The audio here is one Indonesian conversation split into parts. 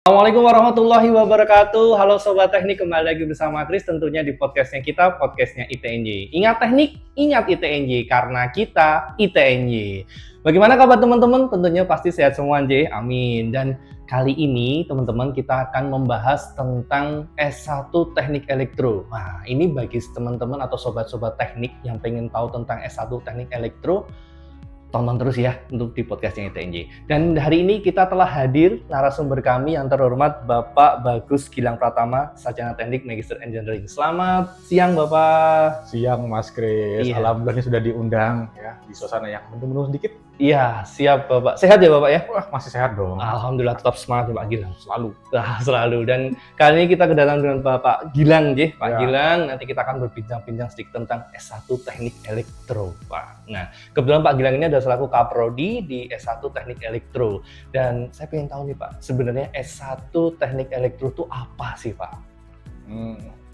Assalamualaikum warahmatullahi wabarakatuh. Halo Sobat Teknik, kembali lagi bersama Kris tentunya di podcastnya kita, podcastnya ITNJ. Ingat teknik, ingat ITNJ, karena kita ITNJ. Bagaimana kabar teman-teman? Tentunya pasti sehat semua, J. Amin. Dan kali ini teman-teman kita akan membahas tentang S1 Teknik Elektro. Nah, ini bagi teman-teman atau sobat-sobat teknik yang pengen tahu tentang S1 Teknik Elektro, tonton terus ya untuk di podcastnya ITNJ. Dan hari ini kita telah hadir narasumber kami yang terhormat Bapak Bagus Gilang Pratama, Sarjana Teknik Magister Engineering. Selamat siang Bapak. Siang Mas Kris, Iya. Alhamdulillah sudah diundang ya di suasana yang mendung-mendung sedikit. Iya, siap Bapak. Sehat ya Bapak ya? Wah, masih sehat dong. Alhamdulillah, tetap semangat Pak Gilang. Selalu. Selalu. Dan kali ini kita kedatangan dengan Bapak Gilang, Pak Ya. Gilang. Nanti kita akan berbincang-bincang sedikit tentang S1 Teknik Elektro, Pak. Nah, kebetulan Pak Gilang ini adalah selaku Kaprodi di S1 Teknik Elektro. Dan saya pengen tahu nih Pak, sebenarnya S1 Teknik Elektro itu apa sih Pak?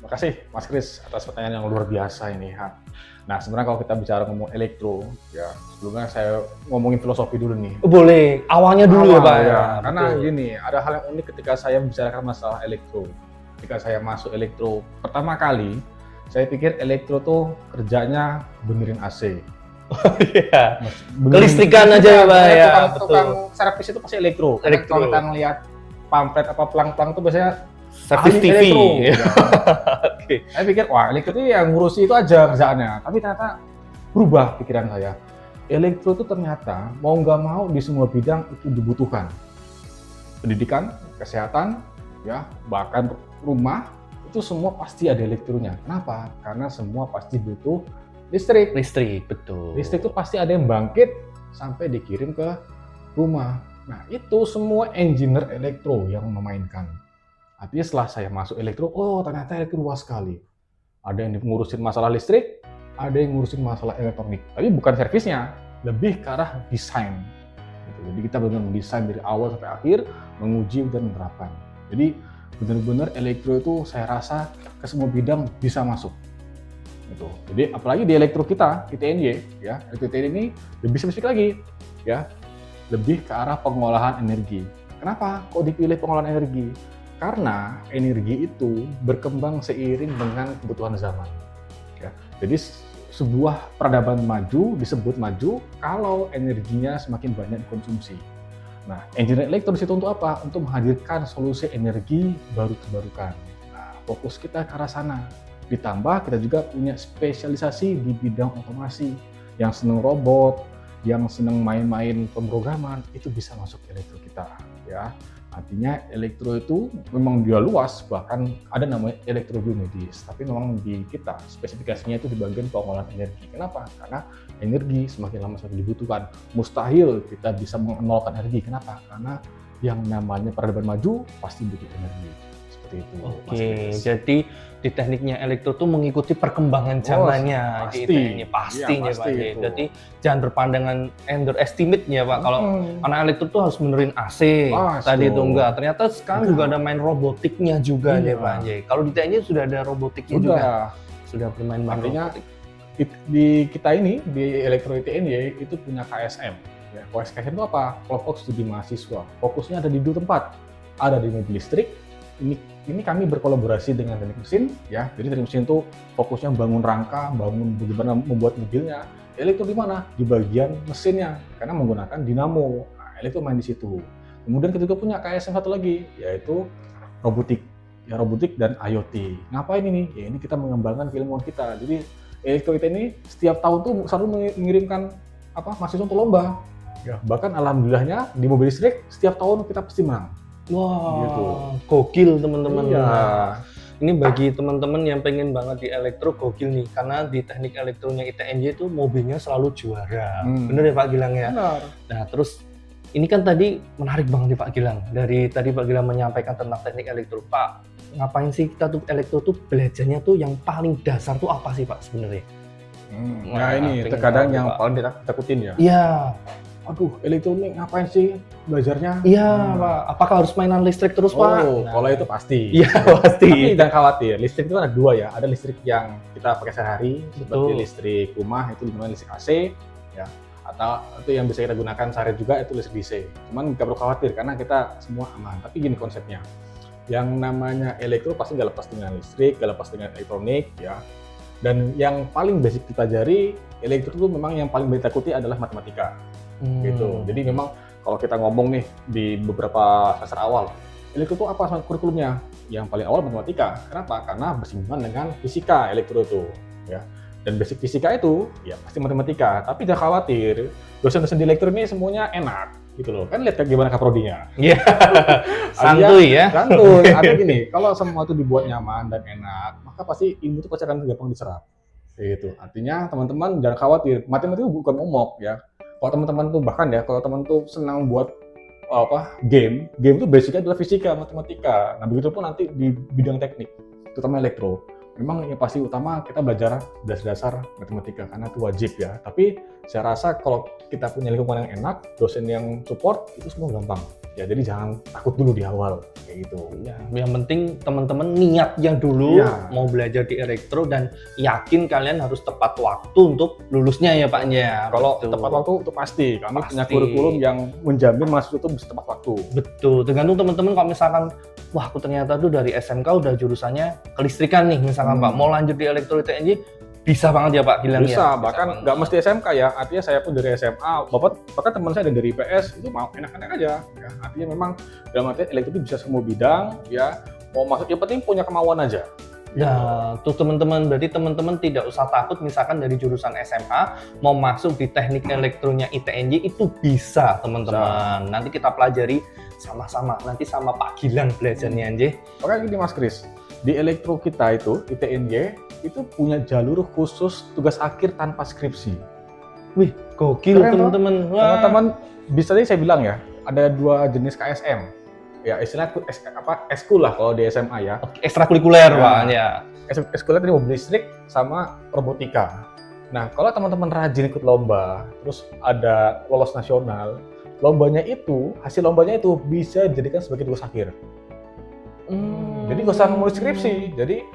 Makasih Mas Kris atas pertanyaan yang luar biasa ini. Nah, sebenarnya kalau kita bicara ngomong elektro, ya sebelumnya saya ngomongin filosofi dulu nih. Boleh, awalnya dulu ya Pak. Ya, Ya, karena betul. gini, ada hal yang unik ketika saya membicarakan masalah elektro. Ketika saya masuk elektro, pertama kali saya pikir elektro tuh kerjanya benerin AC. Iya. Benerin- Kelistrikan aja ya Pak ya. Tukang servis itu pasti elektro. Karena Elektro. kalau kita ngelihat pamflet apa pelang-pelang itu biasanya Servis ahli TV. elektro. Ya. Oke. Saya pikir wah elektro itu yang ngurusi itu aja kerjaannya. Tapi ternyata berubah pikiran saya. Elektro itu ternyata mau nggak mau di semua bidang itu dibutuhkan. Pendidikan, kesehatan, ya bahkan rumah itu semua pasti ada elektronya. Kenapa? Karena semua pasti butuh listrik. Listrik, betul. Listrik itu pasti ada yang bangkit sampai dikirim ke rumah. Nah, itu semua engineer elektro yang memainkan. Artinya setelah saya masuk elektro, oh ternyata elektro luas sekali. Ada yang ngurusin masalah listrik, ada yang ngurusin masalah elektronik. Tapi bukan servisnya, lebih ke arah desain. Gitu. Jadi kita benar-benar mendesain dari awal sampai akhir, menguji dan menerapkan. Jadi benar-benar elektro itu saya rasa ke semua bidang bisa masuk. Gitu. Jadi apalagi di elektro kita, ITNJ, ya, elektro ITNJ ini lebih spesifik lagi, ya, lebih ke arah pengolahan energi. Kenapa? Kok dipilih pengolahan energi? Karena energi itu berkembang seiring dengan kebutuhan zaman. Ya. Jadi sebuah peradaban maju disebut maju kalau energinya semakin banyak dikonsumsi. Nah, engineer elektro di situ untuk apa? Untuk menghadirkan solusi energi baru terbarukan. Nah, fokus kita ke arah sana. Ditambah kita juga punya spesialisasi di bidang otomasi. Yang seneng robot, yang seneng main-main pemrograman, itu bisa masuk elektro kita. Ya. Artinya elektro itu memang dia luas, bahkan ada namanya elektrobiomedis. Tapi memang di kita spesifikasinya itu di bagian pengolahan energi. Kenapa? Karena energi semakin lama semakin dibutuhkan. Mustahil kita bisa menolkan energi. Kenapa? Karena yang namanya peradaban maju pasti butuh energi. Seperti itu. Oke, jadi di tekniknya elektro tuh mengikuti perkembangan zamannya. pasti. Ini pastinya Iya, Pak. pasti J. itu. Jadi jangan berpandangan underestimate ya Pak. Kalau anak elektro tuh harus benerin AC. Pasti. Tadi itu enggak. Ternyata sekarang juga ada main robotiknya juga Iya. ya Pak. J. Kalau di TNJ sudah ada robotiknya juga. Sudah bermain-main Artinya, robotik. di kita ini di elektro ITNJ itu punya KSM. Ya, KSM itu apa? Kelompok studi mahasiswa. Fokusnya ada di dua tempat. Ada di mobil listrik. Ini kami berkolaborasi dengan teknik mesin, ya. Jadi teknik mesin itu fokusnya bangun rangka, bangun bagaimana membuat mobilnya. Elektro di mana? Di bagian mesinnya, karena menggunakan dinamo. Nah, elektro main di situ. Kemudian kita juga punya KSM satu lagi, yaitu robotik. Ya, robotik dan IoT. Ngapain ini? Ya, ini kita mengembangkan keilmuan kita. Jadi elektro IT ini setiap tahun tuh selalu mengirimkan mahasiswa untuk lomba. Ya, bahkan alhamdulillahnya di mobil listrik setiap tahun kita pasti menang. Wah, Gitu. gokil teman-teman. Iya. Ini bagi teman-teman yang pengen banget di elektro, gokil nih. Karena di teknik elektronya ITNJ itu mobilnya selalu juara. Bener ya Pak Gilang ya? Benar. Nah terus, ini kan tadi menarik banget nih Pak Gilang. Dari tadi Pak Gilang menyampaikan tentang teknik elektro. Pak, ngapain sih kita tuh elektro tuh belajarnya tuh yang paling dasar tuh apa sih Pak sebenarnya? Nah, ini pengen terkadang tahu, yang Pak. paling ditakutin ya. Iya, Aduh, elektronik ngapain sih belajarnya? iya Pak. Apakah harus mainan listrik terus Pak? Oh, Nah, kalau itu pasti. iya pasti. Tapi jangan khawatir, listrik itu ada dua ya. Ada listrik yang kita pakai sehari, seperti Betul. listrik rumah itu namanya listrik AC, ya. atau itu yang bisa kita gunakan sehari juga itu listrik DC. Cuman nggak perlu khawatir karena kita semua aman. Tapi gini konsepnya, yang namanya elektro pasti nggak lepas dengan listrik, nggak lepas dengan elektronik ya. Dan yang paling basic dipelajari elektro itu memang yang paling banyak ditakuti adalah matematika. Gitu. Jadi memang kalau kita ngomong nih di beberapa semester awal, elektro itu apa kurikulumnya? Yang paling awal matematika. Kenapa? Karena bersinggungan dengan fisika elektro itu, ya. Dan basic fisika itu ya pasti matematika. Tapi jangan khawatir, dosen-dosen di elektro ini semuanya enak, gitu loh. Kan lihat gimana kaprodinya. Iya. Santuy ya. Santuy. Artinya gini, kalau semua itu dibuat nyaman dan enak, maka pasti ilmu itu pasti akan gampang diserap. Gitu. Artinya teman-teman jangan khawatir, matematika itu bukan momok ya. Kalau teman-teman tuh bahkan ya, kalau teman tuh senang buat game itu basicnya adalah fisika, matematika. Nah begitu pun nanti di bidang teknik, terutama elektro. Memang yang pasti utama kita belajar dasar-dasar matematika karena itu wajib ya. Tapi saya rasa kalau kita punya lingkungan yang enak, dosen yang support itu semua gampang. Ya jadi jangan takut dulu di awal kayak gitu. Ya, yang penting teman-teman niatnya dulu mau belajar di elektro dan yakin kalian harus tepat waktu untuk lulusnya ya Pak ya. Kalau tepat waktu itu pasti. Kami punya kurikulum yang menjamin mahasiswa itu bisa tepat waktu. Betul. Tergantung teman-teman kalau misalkan wah aku ternyata tuh dari SMK udah jurusannya kelistrikan nih misalkan Pak mau lanjut di elektro ITNJ bisa banget ya Pak Gilang bisa, ya? bahkan nggak mesti SMK ya, artinya saya pun dari SMA, bahkan teman saya dari IPS itu mau enak-enak aja ya. Artinya memang dalam artian elektro itu bisa semua bidang ya, mau masuk yang penting punya kemauan aja. Ya, tuh teman-teman, berarti teman-teman tidak usah takut misalkan dari jurusan SMA mau masuk di teknik elektronya ITNJ itu bisa teman-teman. Nanti kita pelajari sama-sama, nanti sama Pak Gilang belajarnya Anjay. Oke gini Mas Kris, di elektro kita itu, ITNJ itu punya jalur khusus tugas akhir tanpa skripsi. Wih, gokil teman-teman. Teman-teman bisa tadi saya bilang ya, ada 2 jenis KSM. Ya istilahnya eskul lah kalau di SMA ya. Ekstrakurikuler Pak ya. Ekskulnya tadi mobil listrik sama robotika. Nah kalau teman-teman rajin ikut lomba, terus ada lolos nasional, lombanya itu, hasil lombanya itu bisa dijadikan sebagai tugas akhir. Jadi nggak usah ngomong skripsi. Jadi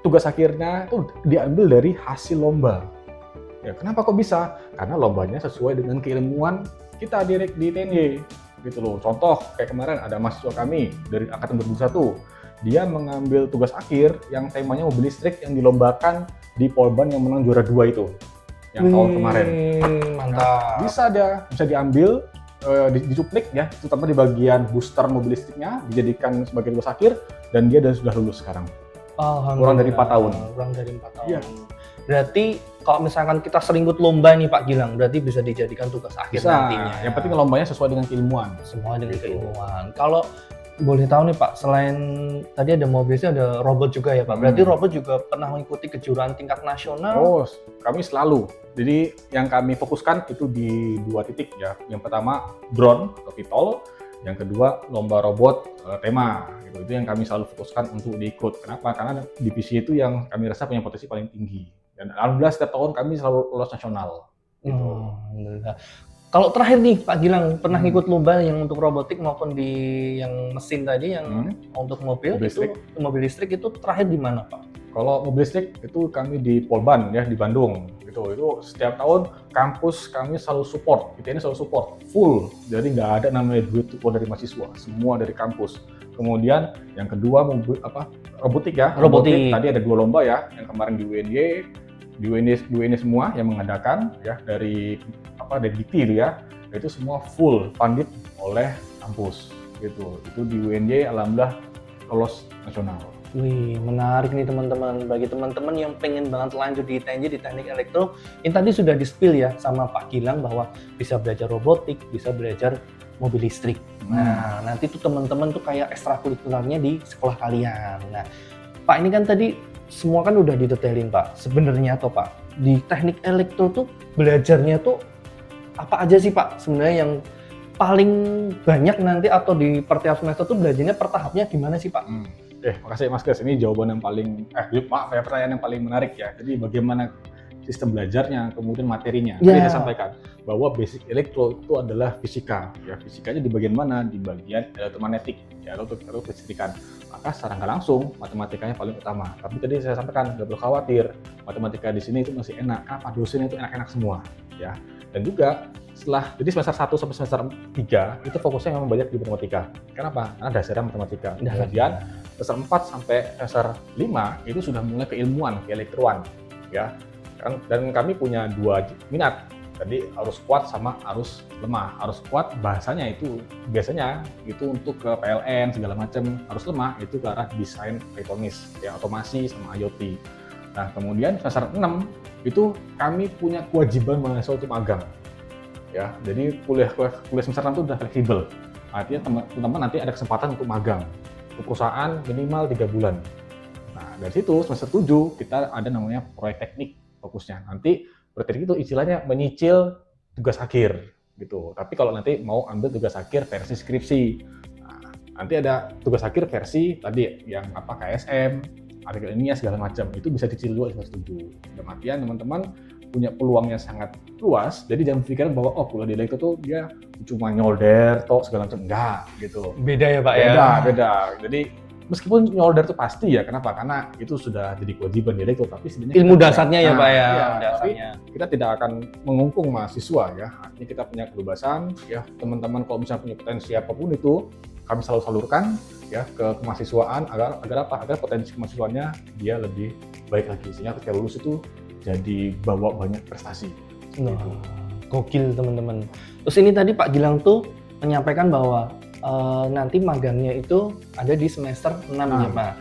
tugas akhirnya itu diambil dari hasil lomba. Ya, kenapa kok bisa? Karena lombanya sesuai dengan keilmuan kita di ITNJ. Gitu loh. Contoh kayak kemarin ada mahasiswa kami dari angkatan 2021. Dia mengambil tugas akhir yang temanya mobil listrik yang dilombakan di Polban yang menang juara 2 itu. Yang tahun kemarin. Mantap. Nah, bisa diambil dicuplik ya, terutama di bagian booster mobil listriknya dijadikan sebagai tugas akhir dan dia sudah lulus sekarang. Kurang dari 4 tahun. Kurang dari 4 tahun. Iya. Berarti kalau misalkan kita sering ikut lomba nih Pak Gilang, berarti bisa dijadikan tugas akhir bisa. nantinya. Yang penting lombanya sesuai dengan keilmuan. Semua dengan keilmuan. Kalau boleh tahu nih Pak, selain tadi ada mobilnya ada robot juga ya Pak. Berarti robot juga pernah mengikuti kejuaraan tingkat nasional? Oh, kami selalu. Jadi yang kami fokuskan itu di 2 titik ya. Yang pertama drone atau VTOL, yang kedua lomba robot tema. Itu yang kami selalu fokuskan untuk diikut. Kenapa? Karena divisi itu yang kami rasa punya potensi paling tinggi. Dan alhamdulillah setiap tahun kami selalu lolos nasional. Gitu. Alhamdulillah. Kalau terakhir nih Pak Gilang pernah ikut lomba yang untuk robotik maupun di yang mesin tadi yang untuk mobil listrik itu terakhir di mana Pak? Kalau mobil listrik itu kami di Polban ya di Bandung gitu. Itu setiap tahun kampus kami selalu support, kita ini selalu support full. Jadi nggak ada namanya duit dari mahasiswa, semua dari kampus. Kemudian yang kedua robotik ya. Robotik tadi ada 2 lomba ya, yang kemarin di UNY semua yang mengadakan ya dari Dikti itu ya. Itu semua full funded oleh kampus gitu. Itu di UNY alhamdulillah lolos nasional. Wih, menarik nih teman-teman. Bagi teman-teman yang pengen banget lanjut di ITNJ di teknik elektro, ini tadi sudah di-spill ya sama Pak Gilang bahwa bisa belajar robotik, bisa belajar mobil listrik. Nah, nanti tuh teman-teman tuh kayak ekstrakurikulernya di sekolah kalian. Nah, Pak ini kan tadi semua kan udah didetailin Pak. Sebenarnya tuh Pak, di teknik elektro tuh belajarnya tuh apa aja sih Pak? Sebenarnya yang paling banyak nanti atau di tiap semester tuh belajarnya per tahapnya gimana sih Pak? Makasih Mas Gas. Ini jawaban yang paling pertanyaan yang paling menarik ya. Jadi bagaimana sistem belajarnya, kemudian materinya. Tadi saya sampaikan bahwa basic elektro itu adalah fisika. Ya, fisikanya di bagian mana? Di bagian elektromagnetik ya, atau kelistrikan. Maka secara nggak langsung matematikanya paling utama. Tapi tadi saya sampaikan nggak perlu khawatir. Matematika di sini itu masih enak. Kenapa? Dosennya itu enak-enak semua ya. Dan juga jadi semester 1 sampai semester 3 itu fokusnya memang banyak di matematika. Kenapa? Karena dasarnya matematika. Kemudian semester 4 sampai semester 5 itu sudah mulai keilmuan, keelektroan, ya. Dan kami punya 2 minat. Jadi arus kuat sama arus lemah. Arus kuat bahasanya itu biasanya itu untuk ke PLN segala macam. Arus lemah itu ke arah desain elektronis, ya otomasi sama IoT. Nah, kemudian semester 6 itu kami punya kewajiban mahasiswa untuk magang. Ya, jadi kuliah semester 6 itu udah fleksibel. Artinya teman-teman nanti ada kesempatan untuk magang ke perusahaan minimal 3 bulan. Nah, dari situ semester 7 kita ada namanya proyek teknik fokusnya. Nanti proyek teknik itu istilahnya menyicil tugas akhir gitu. Tapi kalau nanti mau ambil tugas akhir versi skripsi. Nah, nanti ada tugas akhir versi tadi yang apa KSM, artikel ilmiah segala macam. Itu bisa dicicil dulu semester 7. Dalam artian teman-teman punya peluangnya sangat luas, jadi jangan pikiran bahwa kuliah di elektro tuh dia cuma nyolder toh segala macam, enggak gitu. Beda ya Pak Beda. Jadi meskipun nyolder itu pasti ya, kenapa? Karena itu sudah jadi kewajiban di elektro, tapi sebenarnya ilmu dasarnya ya Pak ya. Dasarnya. Kita tidak akan mengungkung mahasiswa ya, artinya kita punya kebebasan ya, teman-teman kalau misalnya punya potensi apapun itu kami selalu salurkan ya ke kemahasiswaan agar apa? Agar potensi kemahasiswaannya dia lebih baik lagi, sehingga ketika lulus itu jadi bawa banyak prestasi. Nah, gokil teman-teman. Terus ini tadi Pak Gilang tuh menyampaikan bahwa nanti magangnya itu ada di semester 6 ya Pak.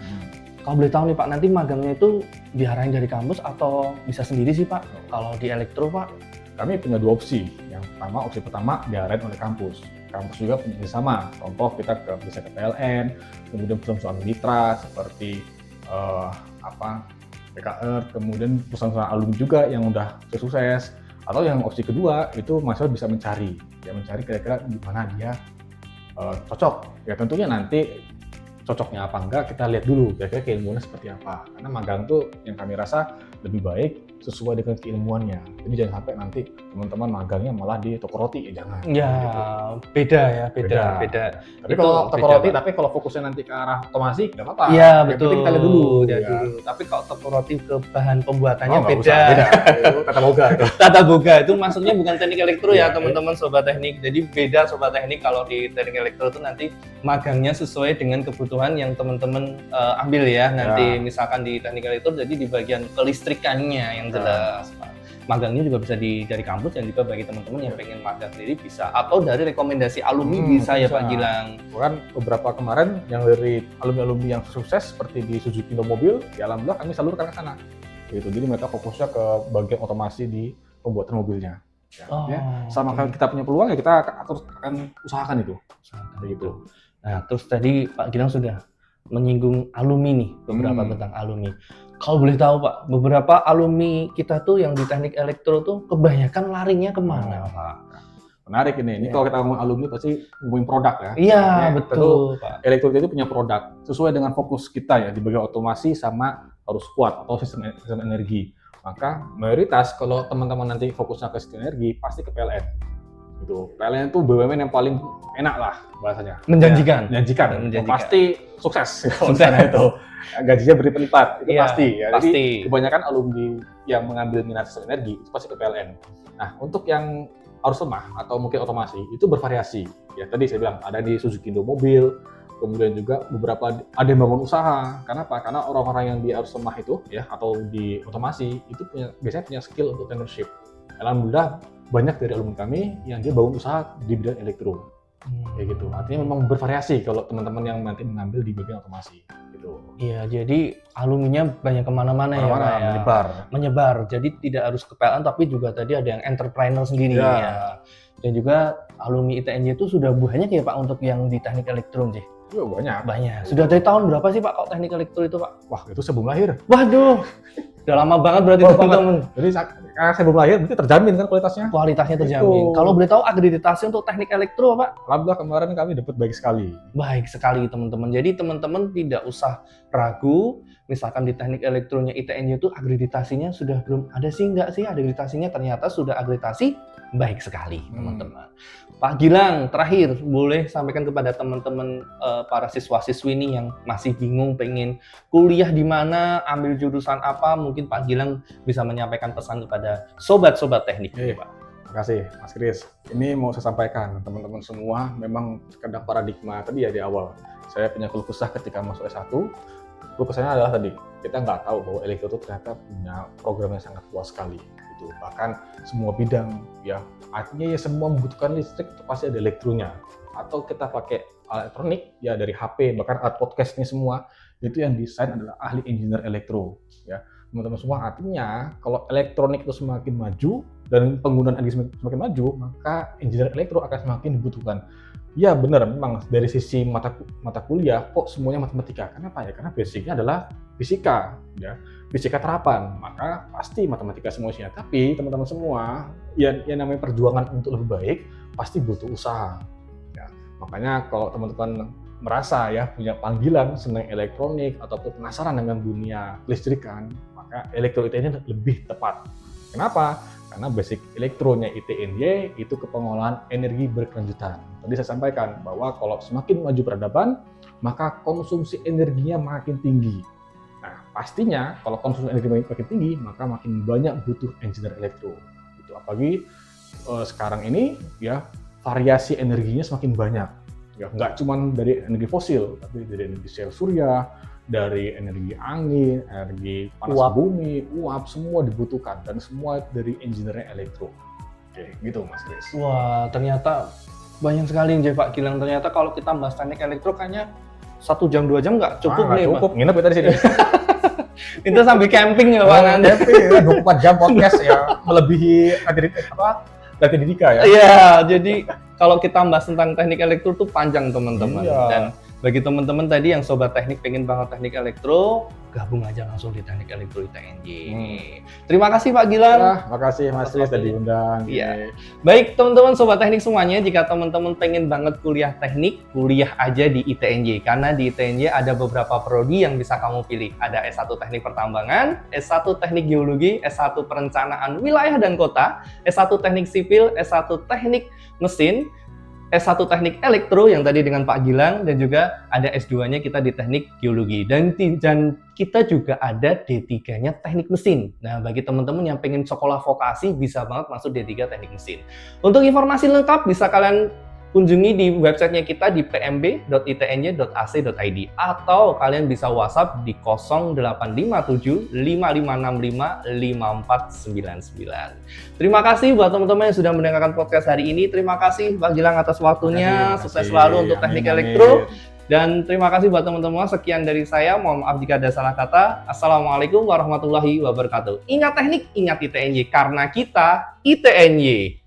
Kalau boleh tahu nih Pak, nanti magangnya itu diarahin dari kampus atau bisa sendiri sih Pak? Kalau di elektro Pak? Kami punya 2 opsi. Yang pertama, opsi pertama diarahin oleh kampus. Kampus juga punya sama. Contoh kita bisa ke PLN, kemudian perusahaan mitra seperti PKR, kemudian perusahaan alumni juga yang udah sukses. Atau yang opsi kedua itu mahasiswa bisa mencari kira-kira di mana dia cocok. Ya tentunya nanti cocoknya apa enggak kita lihat dulu kira-kira keilmuannya seperti apa. Karena magang tuh yang kami rasa lebih baik sesuai dengan keilmuannya. Jadi jangan sampai nanti teman-teman magangnya malah di toko roti, ya jangan. Ya, gitu. Beda. Tapi kalau toko roti, tapi kalau fokusnya nanti ke arah otomasi, nggak apa-apa. Iya, betul. Kita lihat dulu. Tapi kalau toko roti ke bahan pembuatannya beda. Itu tata boga itu. Tata boga itu maksudnya bukan teknik elektro ya, teman-teman sobat teknik. Jadi beda sobat teknik, kalau di teknik elektro itu nanti magangnya sesuai dengan kebutuhan yang teman-teman ambil ya. Nanti misalkan di teknik elektro jadi di bagian kelistrikannya yang jelas, Pak. Magangnya juga bisa dari kampus dan juga bagi teman-teman yang pengen magang sendiri bisa, atau dari rekomendasi alumni bisa ya Pak Gilang. Bahkan beberapa kemarin yang dari alumni-alumni yang sukses seperti di Suzuki Mobil, ya alhamdulillah kami salurkan ke sana. Gitu. Jadi mereka fokusnya ke bagian otomasi di pembuatan mobilnya. Ya, sama kita punya peluang ya kita akan usahakan itu. Gitu. Nah, terus tadi Pak Gilang sudah menyinggung alumni nih, beberapa tentang alumni. Kalau boleh tahu Pak, beberapa alumni kita tuh yang di teknik elektro tuh kebanyakan larinya kemana Pak? Menarik ini. Ini kalau kita ngomong alumni pasti ngomongin produk ya. Iya, betul Pak. Elektro itu punya produk sesuai dengan fokus kita ya di bagian otomasi sama arus kuat atau sistem energi. Maka mayoritas kalau teman-teman nanti fokusnya ke sistem energi pasti ke PLN. Gitu. PLN itu BUMN yang paling enak lah bahasanya. Menjanjikan. Pasti sukses. Itu. Gajinya berlipat, itu pasti ya. Jadi kebanyakan alumni yang mengambil minat sistem energi itu pasti ke PLN. Nah, untuk yang arus lemah atau mungkin otomasi itu bervariasi. Ya tadi saya bilang ada di Suzuki Mobil, kemudian juga beberapa ada yang bangun usaha. Karena apa? Karena orang-orang yang di arus lemah itu ya atau di otomasi itu biasanya punya skill untuk entrepreneurship. Alhamdulillah banyak dari alumni kami yang dia bangun usaha di bidang elektro. Kayak gitu. Artinya memang bervariasi kalau teman-teman yang nanti mengambil di bagian otomasi. Gitu. Iya, jadi alumninya banyak kemana-mana ya, menyebar. Jadi tidak harus ke PLN, tapi juga tadi ada yang entrepreneur sendiri ya. Dan juga alumni ITNJ itu sudah banyak ya Pak untuk yang di teknik elektro sih. Iya banyak. Sudah dari tahun berapa sih Pak kalau teknik elektro itu Pak? Wah itu sebelum lahir. Waduh, udah lama banget berarti teman-teman. Jadi karena sebelum lahir berarti terjamin kan kualitasnya? Kualitasnya terjamin. Kalau boleh tahu akreditasi untuk teknik elektro Pak? Alhamdulillah kemarin kami dapat baik sekali. Baik sekali teman-teman. Jadi teman-teman tidak usah ragu. Misalkan di teknik elektronya ITNJ itu akreditasinya sudah belum ada sih, enggak sih akreditasinya, ternyata sudah akreditasi baik sekali teman-teman. Pak Gilang, terakhir boleh sampaikan kepada teman-teman para siswa-siswi ini yang masih bingung pengen kuliah di mana, ambil jurusan apa, mungkin Pak Gilang bisa menyampaikan pesan kepada sobat-sobat teknik. Pak. Makasih Mas Kris. Ini mau saya sampaikan teman-teman semua, memang terkadang paradigma tadi ya di awal. Saya punya keluh kesah ketika masuk S1. Keluh kesahnya adalah tadi, kita nggak tahu bahwa elektro itu ternyata punya program yang sangat luas sekali. Gitu. Bahkan semua bidang, ya artinya ya semua membutuhkan listrik itu pasti ada elektronya. Atau kita pakai alat elektronik, ya dari HP, bahkan alat podcast ini semua, itu yang desain adalah ahli engineer elektro. Ya, teman-teman semua, artinya kalau elektronik itu semakin maju dan penggunaan energi semakin maju, maka engineer elektro akan semakin dibutuhkan. Ya benar, memang dari sisi mata kuliah kok semuanya matematika. Kenapa ya? Karena basicnya adalah fisika, ya fisika terapan. Maka pasti matematika semuanya. Tapi teman-teman semua, yang namanya perjuangan untuk lebih baik pasti butuh usaha. Ya, makanya kalau teman-teman merasa ya punya panggilan senang elektronik ataupun penasaran dengan dunia kelistrikan, maka elektro ITNJ lebih tepat. Kenapa? Karena basic elektronya ITNJ itu kepengolahan energi berkelanjutan. Tadi saya sampaikan bahwa kalau semakin maju peradaban, maka konsumsi energinya makin tinggi. Nah, pastinya kalau konsumsi energi makin tinggi, maka makin banyak butuh engineer elektro. Gitu. Apalagi sekarang ini ya variasi energinya semakin banyak. Ya, nggak cuma dari energi fosil, tapi dari energi sel surya, dari energi angin, energi panas bumi, uap, semua dibutuhkan dan semua dari engineer elektro. Oke, gitu Mas Kris. Wah, ternyata banyak sekali nih Pak Gilang. Ternyata kalau kita bahas teknik elektro kayaknya 1 jam 2 jam nggak cukup nih, cukup. Nginep kita di sini. Itu sampai camping ya Pak. Camping ya, 24 jam podcast ya, melebihi Lati Didika ya. Iya, jadi kalau kita bahas tentang teknik elektro tuh panjang teman-teman. Iya. Dan bagi teman-teman tadi yang sobat teknik pengen banget teknik elektro, gabung aja langsung di teknik elektro ITNJ. Terima kasih Pak Gilang. Ya, makasih Mas Kris sudah diundang. Iya. Baik teman-teman sobat teknik semuanya, jika teman-teman pengen banget kuliah teknik, kuliah aja di ITNJ. Karena di ITNJ ada beberapa prodi yang bisa kamu pilih. Ada S1 Teknik Pertambangan, S1 Teknik Geologi, S1 Perencanaan Wilayah dan Kota, S1 Teknik Sipil, S1 Teknik Mesin, S1 Teknik Elektro yang tadi dengan Pak Gilang, dan juga ada S2-nya kita di Teknik Geologi. Dan kita juga ada D3-nya Teknik Mesin. Nah, bagi teman-teman yang pengen sekolah vokasi, bisa banget masuk D3 Teknik Mesin. Untuk informasi lengkap, bisa kalian kunjungi di websitenya kita di pmb.itnj.ac.id atau kalian bisa WhatsApp di 0857 5565 5499. Terima kasih buat teman-teman yang sudah mendengarkan podcast hari ini. Terima kasih Pak Gilang atas waktunya. Sukses selalu untuk teknik elektro. Dan terima kasih buat teman-teman. Sekian dari saya. Mohon maaf jika ada salah kata. Assalamualaikum warahmatullahi wabarakatuh. Ingat teknik, ingat ITNJ. Karena kita ITNJ.